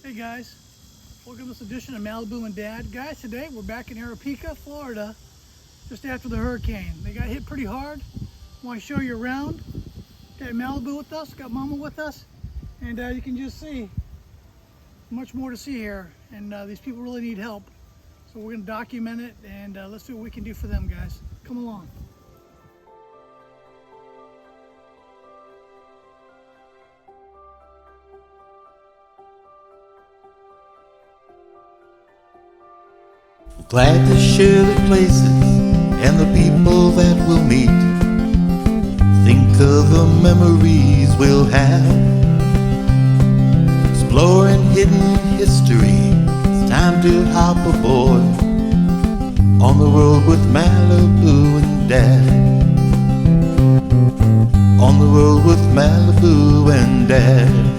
Hey guys, welcome to this edition of Malibu and Dad. Guys, today we're back in Arapika, Florida, just after the hurricane. They got hit pretty hard. I want to show you around. Got Malibu with us, got Mama with us, and you can just see much more to see here. And these people really need help, so we're going to document it and let's see what we can do for them, guys. Come along. Glad to share the places and the people that we'll meet. Think of the memories we'll have. Exploring hidden history. It's time to hop aboard on the road with Malibu and Dad. On the road with Malibu and Dad.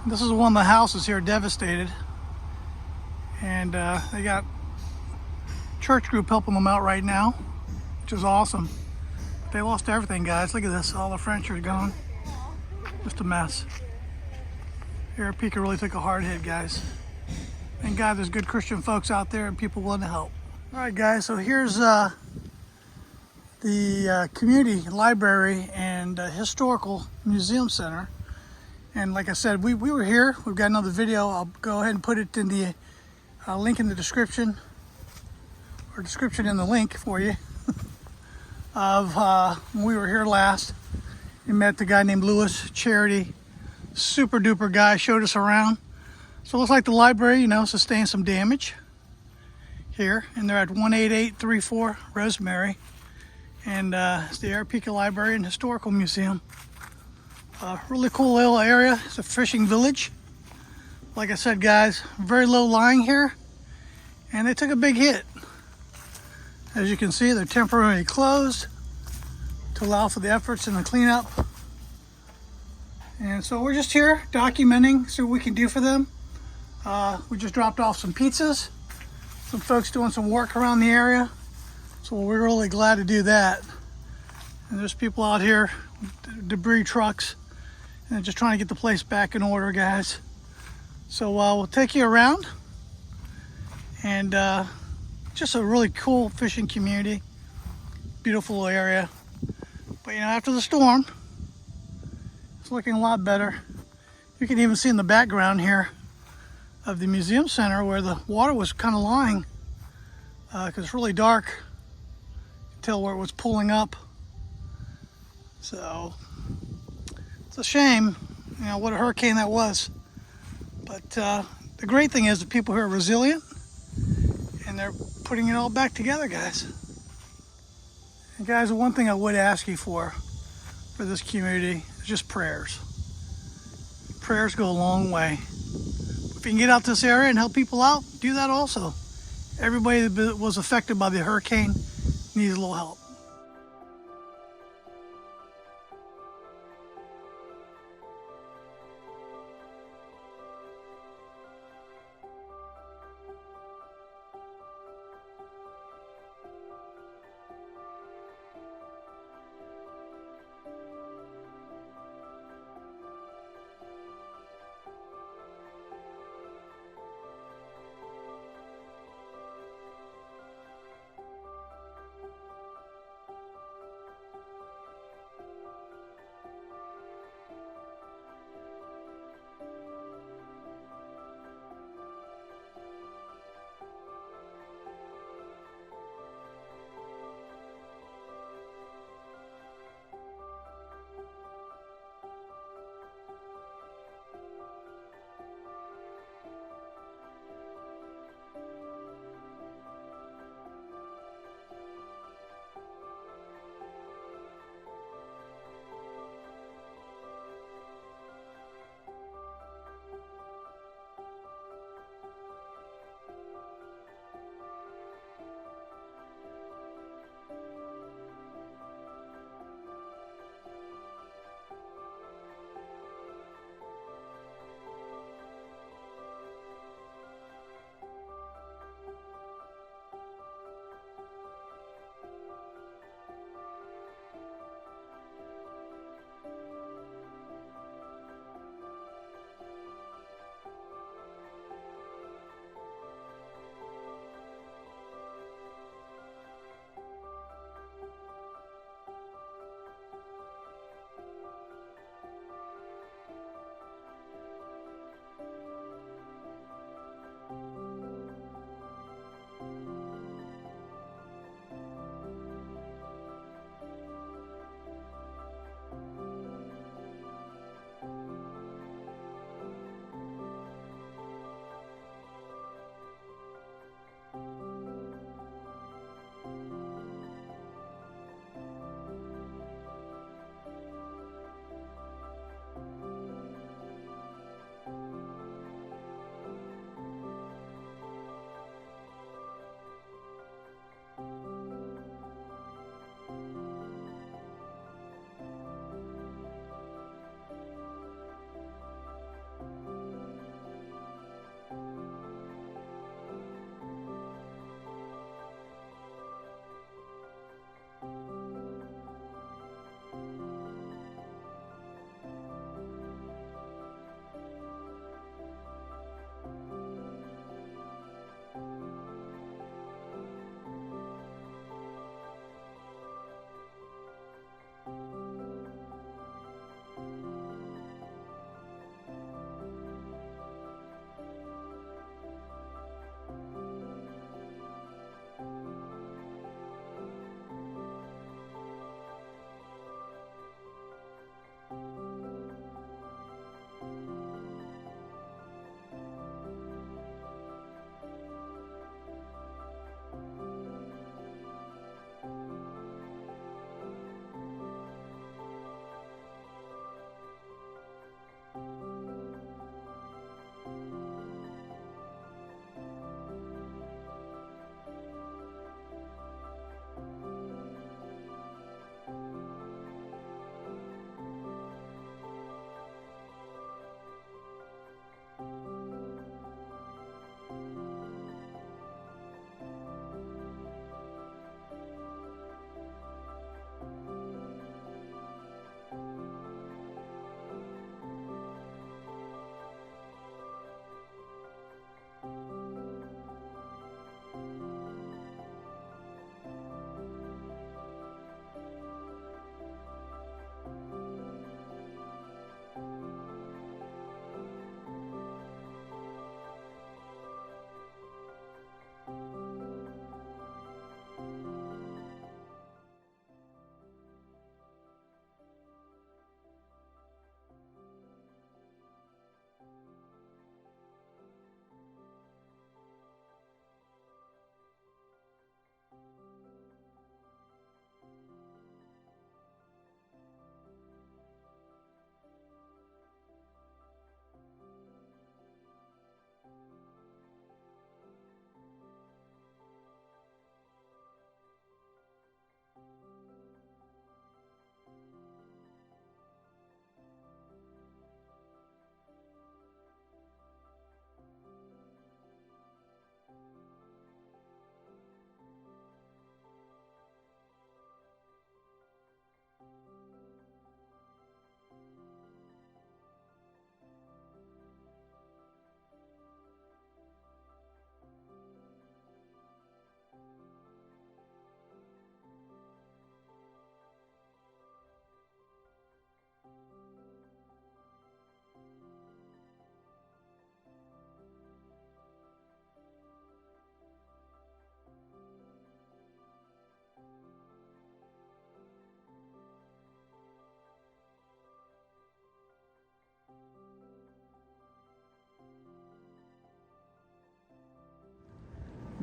This is one of the houses here devastated, and they got church group helping them out right now, which is awesome. But they lost everything, guys. Look at this, all the furniture is gone. Just a mess. Arapika really took a hard hit, guys. Thank God there's good Christian folks out there and people willing to help. All right, guys, so here's the community library and historical museum center. And like I said, we were here. We've got another video. I'll go ahead and put it in the link in the description, or description in the link for you, of when we were here last. We met the guy named Lewis Charity, super duper guy, showed us around. So it looks like the library, you know, sustained some damage here. And they're at 18834 Rosemary. And it's the Arapika Library and Historical Museum. Really cool little area. It's a fishing village. Like I said, guys, very low lying here, and they took a big hit. As you can see, they're temporarily closed to allow for the efforts in the cleanup. And so we're just here documenting, see what we can do for them. We just dropped off some pizzas. Some folks doing some work around the area, so we're really glad to do that. And there's people out here, debris trucks, and just trying to get the place back in order, guys. So we'll take you around, and just a really cool fishing community, beautiful area. But you know, after the storm, it's looking a lot better. You can even see in the background here of the museum center where the water was kind of lying, because it's really dark. You can tell where it was pulling up. So it's a shame, you know, what a hurricane that was. But the great thing is the people here are resilient, and they're putting it all back together, guys. And guys, the one thing I would ask you for this community is just prayers. Prayers go a long way. If you can get out this area and help people out, do that also. Everybody that was affected by the hurricane needs a little help.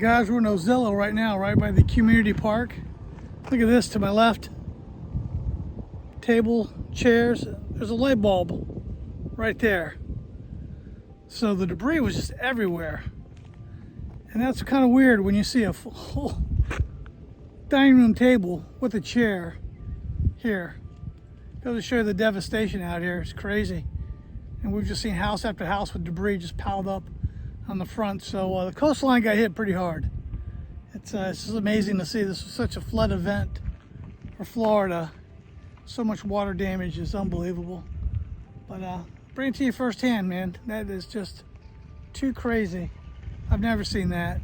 Guys, we're in Ozilla right now, right by the community park. Look at this to my left. Table, chairs, there's a light bulb right there. So the debris was just everywhere. And that's kind of weird when you see a whole dining room table with a chair here. Goes to show you the devastation out here. It's crazy. And we've just seen house after house with debris just piled up on the front. So the coastline got hit pretty hard. It's just amazing to see. This was such a flood event for Florida. So much water damage is unbelievable. But bring it to you firsthand, man. That is just too crazy. I've never seen that.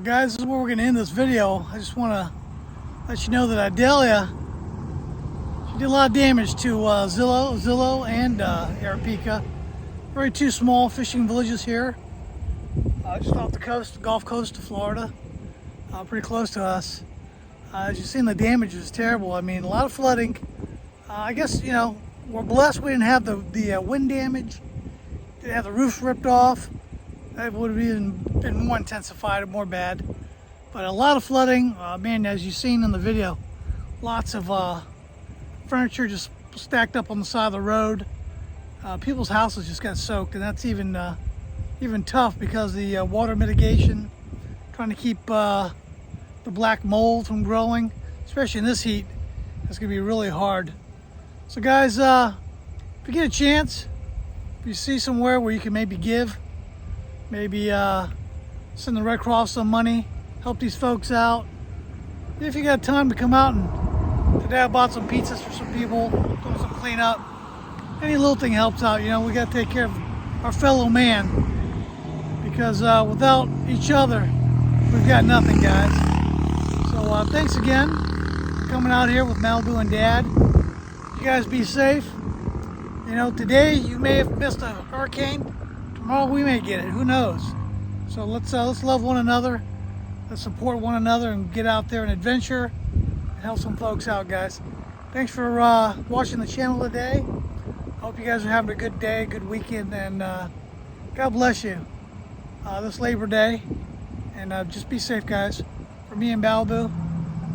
guys, this is where we're going to end this video. I just want to let you know that Idalia, she did a lot of damage to Zillow and Arapika. Very two small fishing villages here, just off the coast, Gulf Coast of Florida, pretty close to us. As you've seen, the damage is terrible. I mean, a lot of flooding. I guess, you know, we're blessed we didn't have the wind damage, didn't have the roofs ripped off. That would have even been more intensified and more bad. But a lot of flooding, man, as you've seen in the video, lots of furniture just stacked up on the side of the road. People's houses just got soaked, and that's even tough because the water mitigation, trying to keep the black mold from growing, especially in this heat, it's going to be really hard. So guys, if you get a chance, if you see somewhere where you can maybe give, maybe send the Red Cross some money, help these folks out. If you got time to come out, and today I bought some pizzas for some people, doing some cleanup. Any little thing helps out, you know. We got to take care of our fellow man, because without each other, we've got nothing, guys. So thanks again for coming out here with Malibu and Dad. You guys be safe. You know, today you may have missed a hurricane. Tomorrow we may get it. Who knows? So let's love one another. Let's support one another and get out there and adventure and help some folks out, guys. Thanks for watching the channel today. I hope you guys are having a good day, good weekend, and God bless you this Labor Day. And just be safe, guys. For me and Malibu,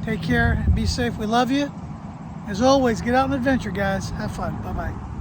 take care and be safe. We love you. As always, get out and adventure, guys. Have fun. Bye-bye.